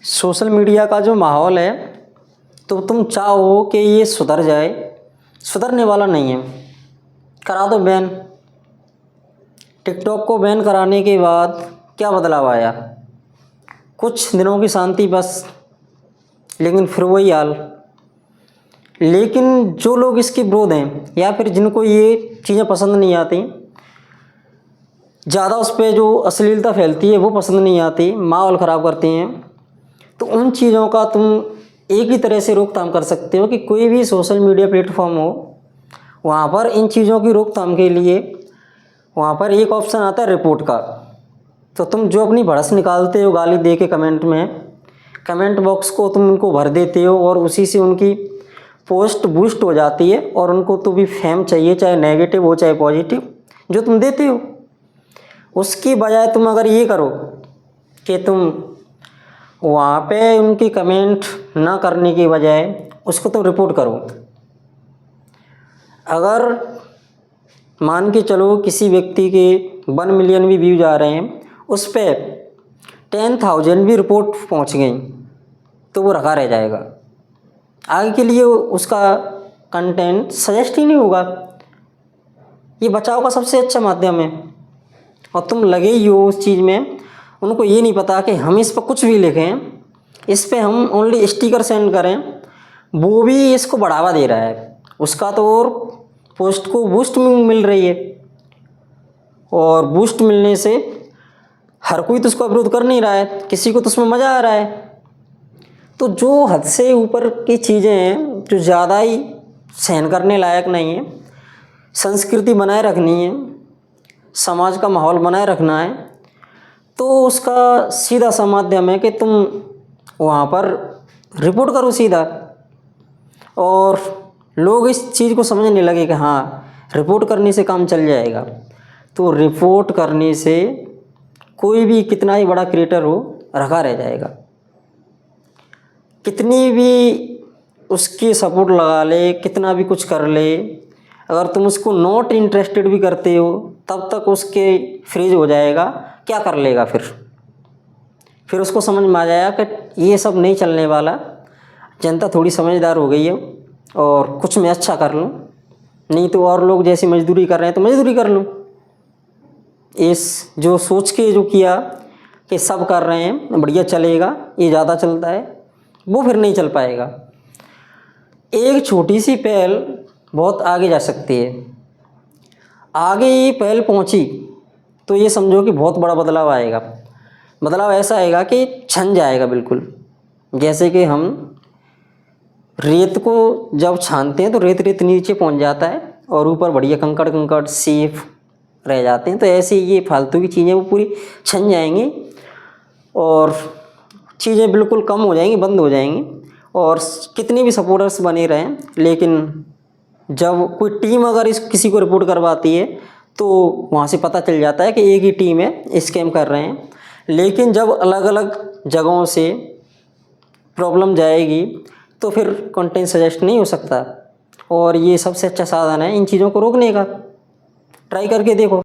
Social media का जो माहौल है तो तुम चाहो कि ये सुधर जाए, सुधरने वाला नहीं है। करा दो बैन। टिकटॉक को बैन कराने के बाद क्या बदलाव आया? कुछ दिनों की शांति बस, लेकिन फिर वही हाल। लेकिन जो लोग इसके विरोध हैं या फिर जिनको ये चीज़ें पसंद नहीं आती, ज़्यादा उस पर जो अश्लीलता फैलती है वो पसंद नहीं आती, माहौल ख़राब करती हैं, तो उन चीज़ों का तुम एक ही तरह से रोकथाम कर सकते हो कि कोई भी सोशल मीडिया प्लेटफॉर्म हो, वहाँ पर इन चीज़ों की रोकथाम के लिए वहाँ पर एक ऑप्शन आता है रिपोर्ट का। तो तुम जो अपनी भड़ास निकालते हो गाली दे के कमेंट में, कमेंट बॉक्स को तुम उनको भर देते हो और उसी से उनकी पोस्ट बूस्ट हो जाती है और उनको तो भी फेम चाहिए, चाहे नेगेटिव हो चाहे पॉजिटिव, जो तुम देते हो। उसकी बजाय तुम अगर ये करो कि तुम वहाँ पे उनकी कमेंट ना करने की बजाय उसको तुम रिपोर्ट करो। अगर मान के चलो किसी व्यक्ति के 1 मिलियन भी व्यूज आ रहे हैं, उस पर 10,000 भी रिपोर्ट पहुँच गई तो वो रखा रह जाएगा। आगे के लिए उसका कंटेंट सजेस्ट ही नहीं होगा। ये बचाव का सबसे अच्छा माध्यम है और तुम लगे ही हो उस चीज़ में। उनको ये नहीं पता कि हम इस पर कुछ भी लिखें, इस पर हम ओनली स्टिकर सेंड करें, वो भी इसको बढ़ावा दे रहा है। उसका तो और पोस्ट को बूस्ट मिल रही है और बूस्ट मिलने से हर कोई तो उसका विरोध कर नहीं रहा है, किसी को तो उसमें मज़ा आ रहा है। तो जो हद से ऊपर की चीज़ें हैं, जो ज़्यादा ही सहन करने लायक नहीं है, संस्कृति बनाए रखनी है, समाज का माहौल बनाए रखना है, तो उसका सीधा सा माध्यम है कि तुम वहाँ पर रिपोर्ट करो सीधा। और लोग इस चीज़ को समझने लगे कि हाँ, रिपोर्ट करने से काम चल जाएगा। तो रिपोर्ट करने से कोई भी कितना ही बड़ा क्रिएटर हो रखा रह जाएगा। कितनी भी उसकी सपोर्ट लगा ले, कितना भी कुछ कर ले, अगर तुम उसको नॉट इंटरेस्टेड भी करते हो तब तक उसके फ्रीज हो जाएगा। क्या कर लेगा फिर उसको समझ में आ जाएगा कि ये सब नहीं चलने वाला, जनता थोड़ी समझदार हो गई है और कुछ मैं अच्छा कर लूँ, नहीं तो और लोग जैसी मजदूरी कर रहे हैं तो मजदूरी कर लूँ। इस जो सोच के जो किया कि सब कर रहे हैं बढ़िया चलेगा, ये ज़्यादा चलता है, वो फिर नहीं चल पाएगा। एक छोटी सी पहल बहुत आगे जा सकती है। आगे ये पहल पहुंची तो ये समझो कि बहुत बड़ा बदलाव आएगा। बदलाव ऐसा आएगा कि छन जाएगा बिल्कुल। जैसे कि हम रेत को जब छानते हैं तो रेत नीचे पहुंच जाता है और ऊपर बढ़िया कंकड़ सेफ रह जाते हैं। तो ऐसे ये फालतू की चीज़ें वो पूरी छन जाएंगी और चीज़ें बिल्कुल कम हो जाएंगी, बंद हो जाएंगी। और कितने भी सपोर्टर्स बने रहें, लेकिन जब कोई टीम अगर किसी को रिपोर्ट करवाती है तो वहाँ से पता चल जाता है कि एक ही टीम है, स्कैम कर रहे हैं। लेकिन जब अलग अलग जगहों से प्रॉब्लम जाएगी तो फिर कंटेंट सजेस्ट नहीं हो सकता। और ये सबसे अच्छा साधन है इन चीज़ों को रोकने का। ट्राई करके देखो।